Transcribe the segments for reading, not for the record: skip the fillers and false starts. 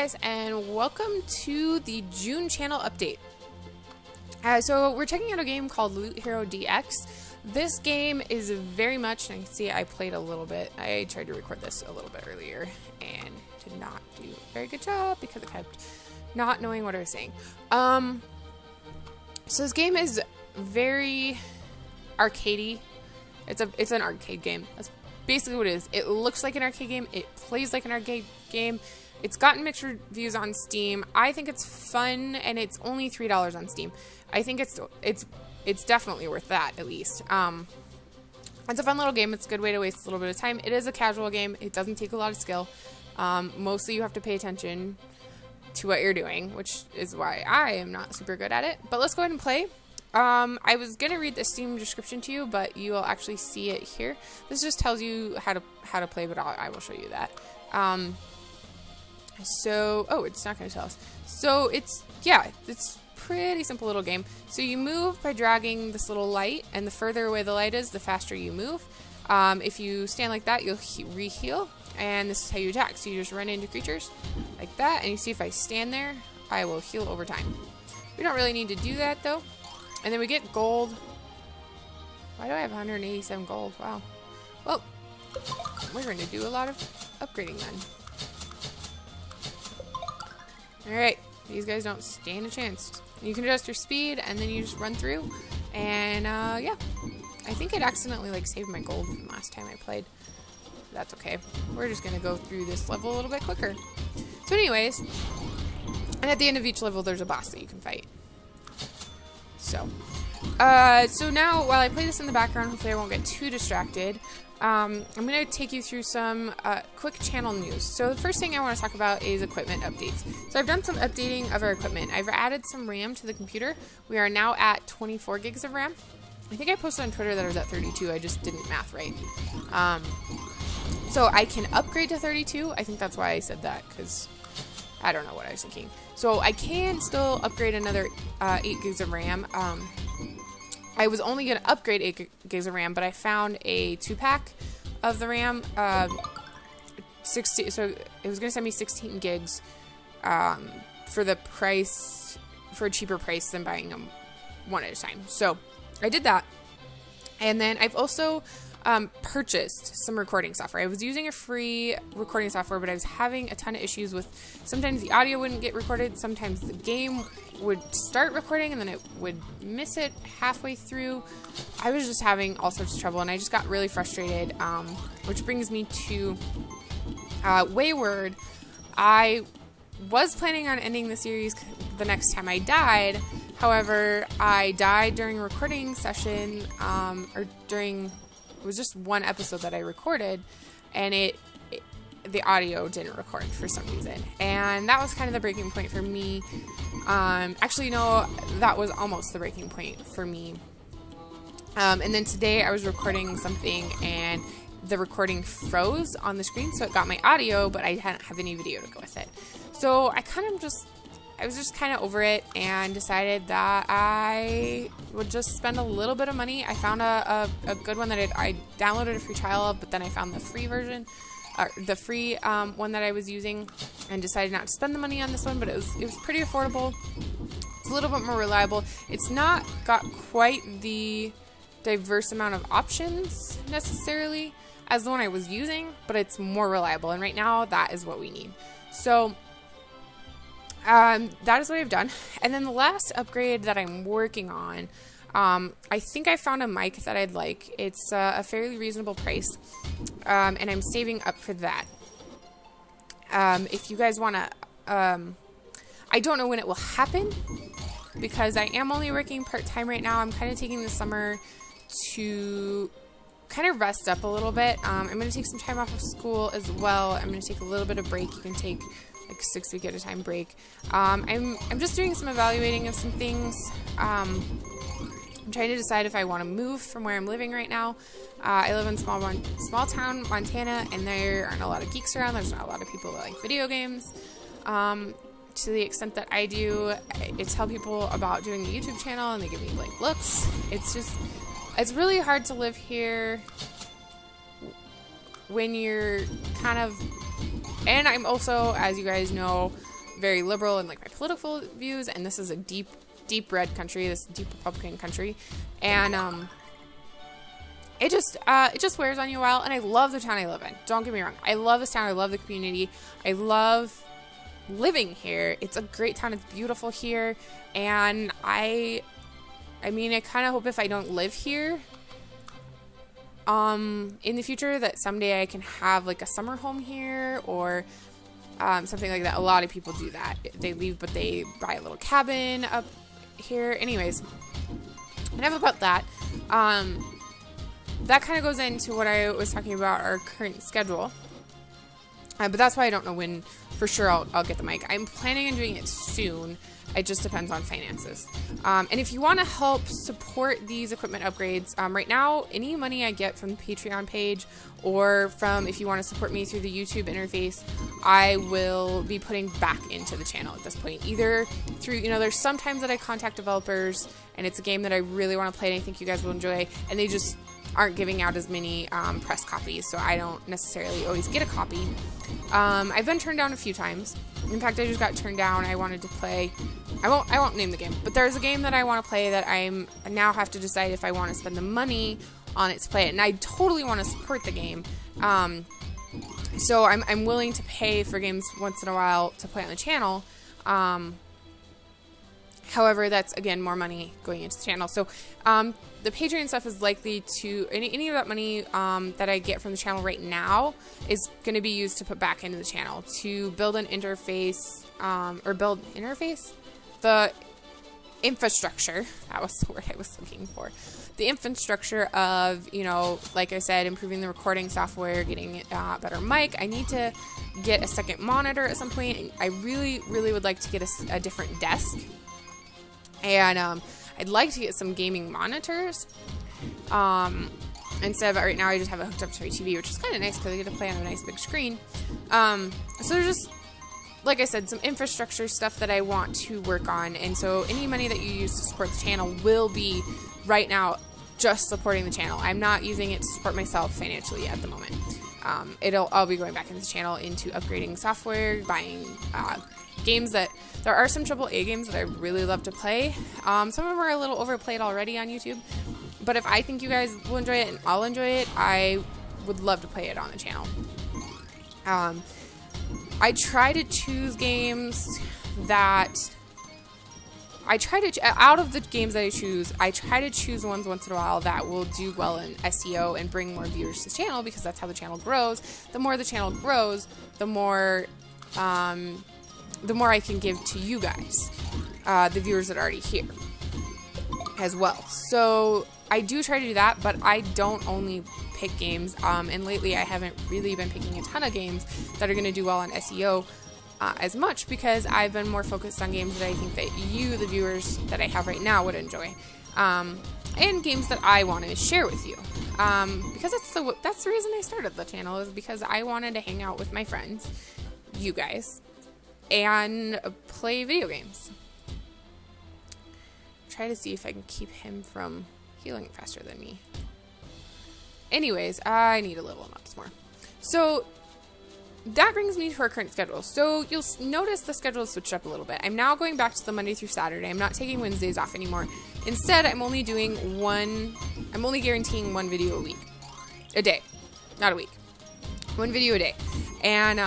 guys, and welcome to the June channel update. So we're checking out a game called Loot Hero DX. This game is very much, and I can see I played a little bit. I tried to record this a little bit earlier and did not do a very good job because I kept not knowing what I was saying. So this game is very arcadey. It's an arcade game. That's basically what it is. It looks like an arcade game. It plays like an arcade game. It's gotten mixed reviews on Steam. I think it's fun, and it's only $3 on Steam. I think it's definitely worth that, at least. It's a fun little game. It's a good way to waste a little bit of time. It is a casual game. It doesn't take a lot of skill. Mostly you have to pay attention to what you're doing, which is why I am not super good at it. But let's go ahead and play. I was gonna read the Steam description to you, but you will actually see it here. This just tells you how to play, but I will show you that. Oh, it's not gonna tell us. So it's pretty simple little game. So you move by dragging this little light, and the further away the light is, the faster you move. If you stand like that, you'll re-heal, and this is how you attack. So you just run into creatures like that, and you see if I stand there, I will heal over time. We don't really need to do that though. And then we get gold. Why do I have 187 gold? Wow. Well, we're going to do a lot of upgrading then. Alright, these guys don't stand a chance. You can adjust your speed, and then you just run through. And, yeah. I think it accidentally, saved my gold from last time I played. That's okay. We're just going to go through this level a little bit quicker. So anyways, and at the end of each level, there's a boss that you can fight. So now, while I play this in the background, hopefully I won't get too distracted, I'm going to take you through some quick channel news. So the first thing I want to talk about is equipment updates. So I've done some updating of our equipment. I've added some RAM to the computer. We are now at 24 gigs of RAM. I think I posted on Twitter that I was at 32. I just didn't math right. So I can upgrade to 32. I think that's why I said that, because I don't know what I was thinking. So I can still upgrade another 8 gigs of RAM. I was only going to upgrade 8 gigs of RAM, but I found a 2-pack of the RAM. So it was going to send me 16 gigs for the price, for a cheaper price than buying them one at a time. So I did that. And then I've also purchased some recording software. I was using a free recording software, but I was having a ton of issues with sometimes the audio wouldn't get recorded, sometimes the game would start recording and then it would miss it halfway through. I was just having all sorts of trouble, and I just got really frustrated, which brings me to Wayward. I was planning on ending the series the next time I died. However, I died during a recording session, it was just one episode that I recorded, and the audio didn't record for some reason. And that was kind of the breaking point for me. Actually, no, that was almost the breaking point for me. And then today I was recording something, and the recording froze on the screen, so it got my audio, but I didn't have any video to go with it. So I was just kind of over it and decided that I would just spend a little bit of money. I found a good one that I downloaded a free trial of, but then I found the free version, the free one that I was using, and decided not to spend the money on this one, but it was pretty affordable. It's a little bit more reliable. It's not got quite the diverse amount of options necessarily as the one I was using, but it's more reliable, and right now that is what we need. So that is what I've done. And then the last upgrade that I'm working on, I think I found a mic that I'd like. It's a fairly reasonable price, and I'm saving up for that. If you guys want to, I don't know when it will happen, because I am only working part-time right now. I'm kind of taking the summer to kind of rest up a little bit. I'm going to take some time off of school as well. I'm going to take a little bit of break. You can take like 6 week at a time break. I'm just doing some evaluating of some things. I'm trying to decide if I want to move from where I'm living right now. I live in small town Montana, and there aren't a lot of geeks around. There's not a lot of people that like video games. To the extent that I do, I tell people about doing a YouTube channel, and they give me looks. It's really hard to live here when you're kind of, and I'm also, as you guys know, very liberal in like my political views, and this is a deep red country, this deep Republican country, and it just wears on you a while. And I love the town I live in. Don't get me wrong, I love this town. I love the community. I love living here. It's a great town. It's beautiful here, and I mean, I kind of hope if I don't live here, in the future, that someday I can have like a summer home here, or something like that. A lot of people do that. They leave, but they buy a little cabin up here. Anyways, enough about that. That kind of goes into what I was talking about, our current schedule. But that's why I don't know when for sure I'll get the mic. I'm planning on doing it soon. It just depends on finances. And if you want to help support these equipment upgrades, right now, any money I get from the Patreon page, or from if you want to support me through the YouTube interface, I will be putting back into the channel at this point. Either through, there's sometimes that I contact developers and it's a game that I really want to play and I think you guys will enjoy, and they just aren't giving out as many press copies, so I don't necessarily always get a copy. I've been turned down a few times. In fact, I just got turned down. I wanted to play, I won't name the game, but there's a game that I want to play that I now have to decide if I want to spend the money on it to play it, and I totally want to support the game. So I'm willing to pay for games once in a while to play on the channel. However, that's, again, more money going into the channel. So the Patreon stuff is likely to, any of that money that I get from the channel right now is going to be used to put back into the channel to build an interface, the infrastructure. That was the word I was looking for. The infrastructure of, like I said, improving the recording software, getting a better mic. I need to get a second monitor at some point. I really, really would like to get a different desk. And I'd like to get some gaming monitors. Instead of, right now I just have it hooked up to my TV, which is kind of nice because I get to play on a nice big screen. So there's just, like I said, some infrastructure stuff that I want to work on. And so any money that you use to support the channel will be, right now, just supporting the channel. I'm not using it to support myself financially at the moment. I'll be going back into the channel into upgrading software, buying games that, there are some AAA games that I really love to play. Some of them are a little overplayed already on YouTube, but if I think you guys will enjoy it and I'll enjoy it, I would love to play it on the channel. I try to choose games that, out of the games that I choose, I try to choose ones once in a while that will do well in SEO and bring more viewers to the channel, because that's how the channel grows. The more the channel grows, the more I can give to you guys, the viewers that are already here as well. So I do try to do that, but I don't only pick games, and lately I haven't really been picking a ton of games that are going to do well on SEO as much, because I've been more focused on games that I think that you, the viewers that I have right now, would enjoy, and games that I want to share with you, because that's the reason I started the channel, is because I wanted to hang out with my friends, you guys, and play video games. Try to see if I can keep him from healing faster than me. Anyways, I need to level him up some more. So that brings me to our current schedule. So you'll notice the schedule is switched up a little bit. I'm now going back to the Monday through Saturday. I'm not taking Wednesdays off anymore. Instead, I'm only guaranteeing one video a day, not a week. One video a day. And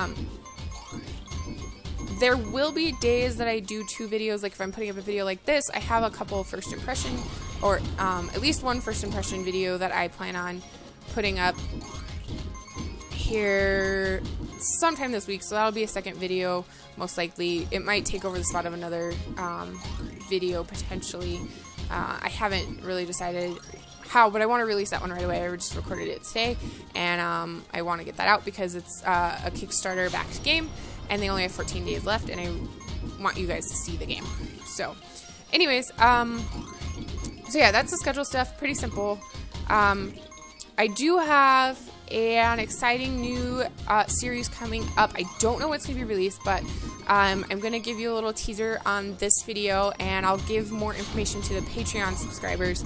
there will be days that I do 2 videos. Like if I'm putting up a video like this, I have a couple first impression, or at least one first impression video that I plan on putting up here sometime this week. So that'll be a second video, most likely. It might take over the spot of another video potentially. I haven't really decided how, but I want to release that one right away. I just recorded it today, and I want to get that out because it's a Kickstarter backed game, and they only have 14 days left, and I want you guys to see the game. So anyways, so yeah, that's the schedule stuff. Pretty simple. I do have an exciting new series coming up. I don't know what's going to be released, but I'm going to give you a little teaser on this video, and I'll give more information to the Patreon subscribers.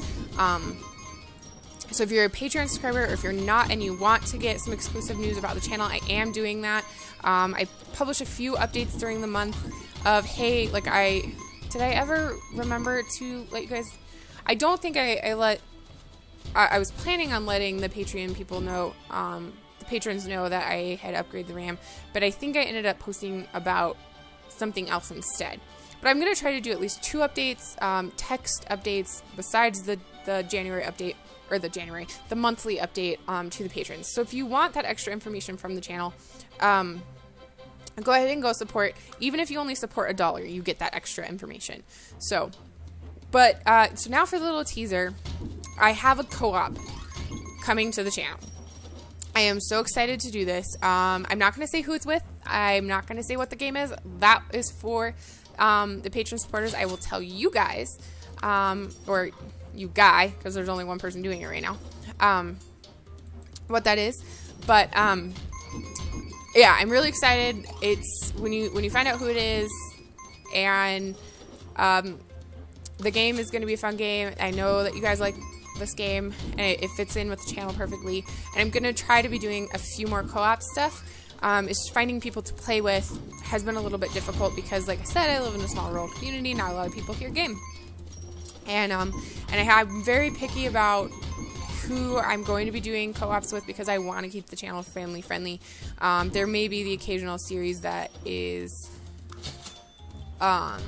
So if you're a Patreon subscriber, or if you're not and you want to get some exclusive news about the channel, I am doing that. I publish a few updates during the month of, hey, like did I ever remember to let you guys, I don't think I was planning on letting the Patreon people know, the patrons know that I had upgraded the RAM, but I think I ended up posting about something else instead. But I'm going to try to do at least 2 updates, text updates, besides the January update, or the monthly update to the patrons. So if you want that extra information from the channel, go ahead and go support. Even if you only support $1, you get that extra information. So, so now for the little teaser, I have a co-op coming to the channel. I am so excited to do this. I'm not going to say who it's with. I'm not going to say what the game is. That is for the patron supporters. I will tell you guys, or you guy, because there's only one person doing it right now, what that is. But yeah, I'm really excited. It's when you find out who it is, and the game is going to be a fun game. I know that you guys like this game, and it fits in with the channel perfectly. And I'm going to try to be doing a few more co-op stuff. It's just finding people to play with has been a little bit difficult because, like I said, I live in a small rural community. Not a lot of people here game, and I'm very picky about who I'm going to be doing co-ops with because I want to keep the channel family friendly. There may be the occasional series that is a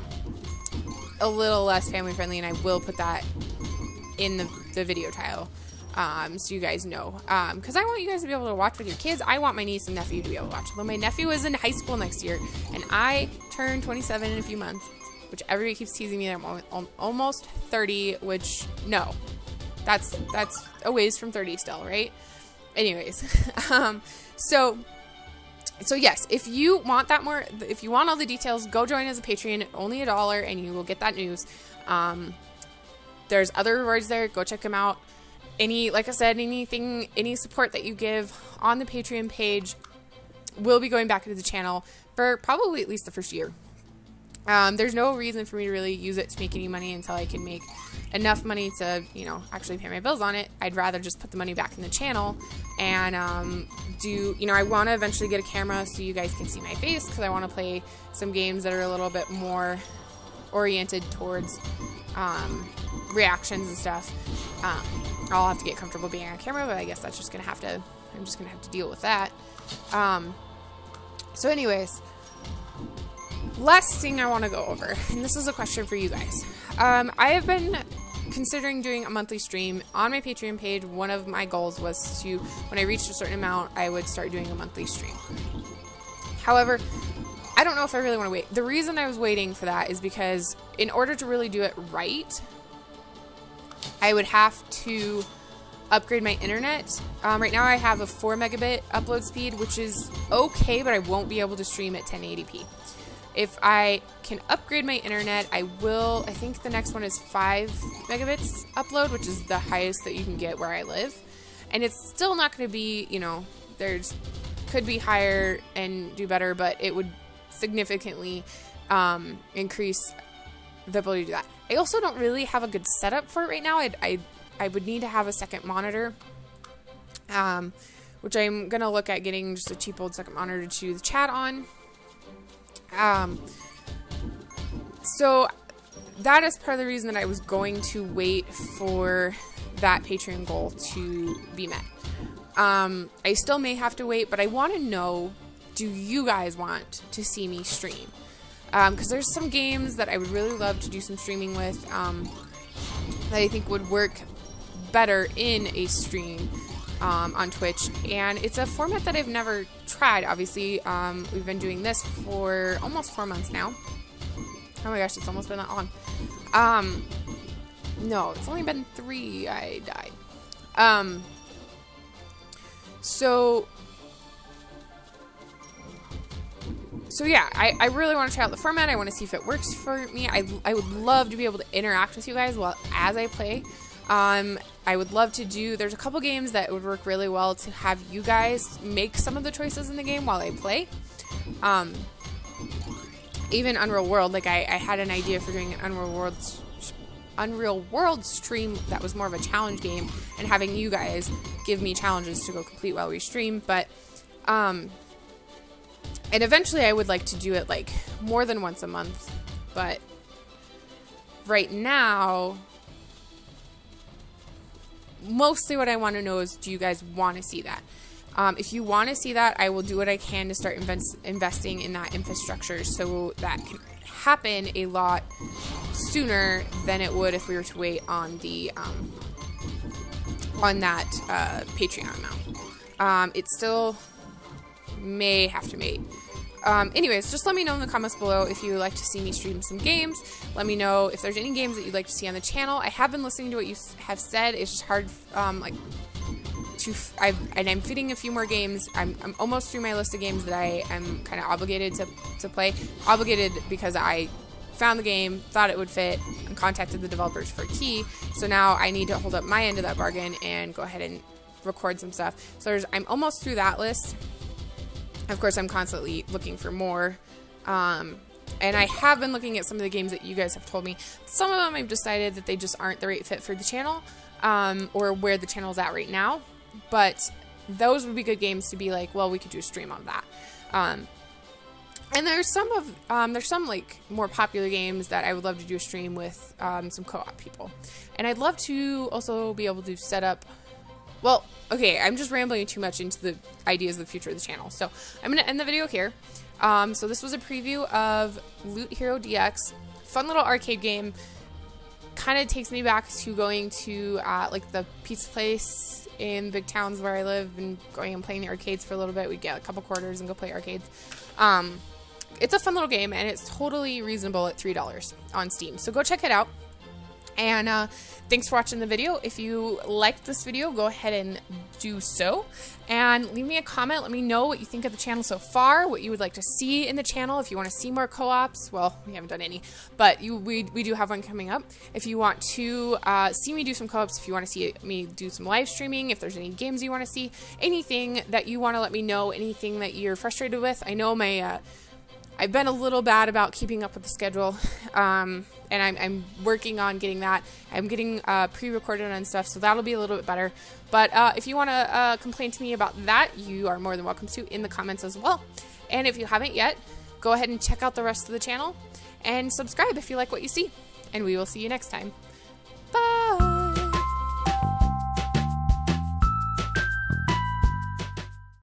little less family friendly, and I will put that in the video title, so you guys know, because I want you guys to be able to watch with your kids. I want my niece and nephew to be able to watch. Although my nephew is in high school next year, and I turn 27 in a few months, which everybody keeps teasing me that I'm almost 30, which, no, that's a ways from 30 still, right? Anyways, so yes, if you want if you want all the details, go join as a Patreon, only $1, and you will get that news. There's other rewards there. Go check them out. Like I said, any support that you give on the Patreon page will be going back into the channel for probably at least the first year. There's no reason for me to really use it to make any money until I can make enough money to, actually pay my bills on it. I'd rather just put the money back in the channel and I want to eventually get a camera so you guys can see my face, because I want to play some games that are a little bit more oriented towards reactions and stuff. I'll have to get comfortable being on camera, but I guess that's just I'm just gonna have to deal with that. So anyways, last thing I want to go over, and this is a question for you guys. I have been considering doing a monthly stream on my Patreon page. One of my goals was to, when I reached a certain amount, I would start doing a monthly stream. However, I don't know if I really want to wait. The reason I was waiting for that is because in order to really do it right, I would have to upgrade my internet. Right now I have a 4 megabit upload speed, which is okay, but I won't be able to stream at 1080p. If I can upgrade my internet, I will. I think the next one is 5 megabits upload, which is the highest that you can get where I live. And it's still not going to be, could be higher and do better, but it would significantly increase the ability to do that. I also don't really have a good setup for it right now. I would need to have a second monitor, which I'm going to look at getting just a cheap old second monitor to do the chat on. So that is part of the reason that I was going to wait for that Patreon goal to be met. I still may have to wait, but I want to know, do you guys want to see me stream? Because there's some games that I would really love to do some streaming with, that I think would work better in a stream on Twitch, and it's a format that I've never tried. Obviously, we've been doing this for almost 4 months now. Oh my gosh, it's almost been that long. No, it's only been 3. I died. So yeah, I really want to try out the format. I want to see if it works for me. I would love to be able to interact with you guys as I play. I would love to do, there's a couple games that would work really well to have you guys make some of the choices in the game while I play. Even Unreal World, like I had an idea for doing an Unreal World stream that was more of a challenge game and having you guys give me challenges to go complete while we stream. But And eventually I would like to do it like more than once a month, but right now, mostly what I want to know is, do you guys want to see that? If you want to see that, I will do what I can to start investing in that infrastructure so that can happen a lot sooner than it would if we were to wait on the on that Patreon amount. It still may have to wait. Anyways, just let me know in the comments below if you would like to see me stream some games. Let me know if there's any games that you'd like to see on the channel. I have been listening to what you have said. It's just hard, and I'm fitting a few more games. I'm almost through my list of games that I am kind of obligated to play. Obligated because I found the game, thought it would fit, and contacted the developers for a key. So now I need to hold up my end of that bargain and go ahead and record some stuff. So I'm almost through that list. Of course, I'm constantly looking for more. And I have been looking at some of the games that you guys have told me. Some of them I've decided that they just aren't the right fit for the channel, or where the channel's at right now. But those would be good games to be like, well, we could do a stream on that. And there's some like more popular games that I would love to do a stream with some co-op people. And I'd love to also be able to set up. Well, okay, I'm just rambling too much into the ideas of the future of the channel. So I'm going to end the video here. So this was a preview of Loot Hero DX. Fun little arcade game. Kind of takes me back to going to like the pizza place in big towns where I live and going and playing the arcades for a little bit. We'd get a couple quarters and go play arcades. It's a fun little game, and it's totally reasonable at $3 on Steam. So go check it out. And thanks for watching the video. If you liked this video, go ahead and do so. And leave me a comment. Let me know what you think of the channel so far, what you would like to see in the channel. If you want to see more co-ops, well, we haven't done any, but we do have one coming up. If you want to see me do some co-ops, if you want to see me do some live streaming, if there's any games you want to see, anything that you want to let me know, anything that you're frustrated with. I know I've been a little bad about keeping up with the schedule, and I'm working on getting that. I'm getting pre-recorded on stuff, so that'll be a little bit better. But if you want to complain to me about that, you are more than welcome to in the comments as well. And if you haven't yet, go ahead and check out the rest of the channel and subscribe if you like what you see. And we will see you next time.